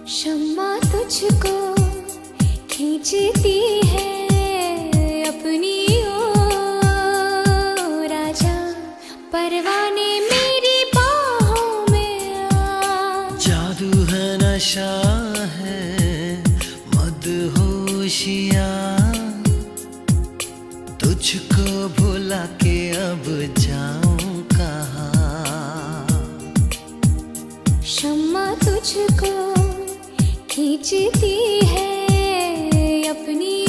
शम्मा तुझको खींचती है अपनी ओर, राजा परवाने मेरी बाहों में आ। जादू है नशा है मदहोशियाँ, तुझको भुला के अब जाऊं कहाँ। शम्मा तुझको खींचती है अपनी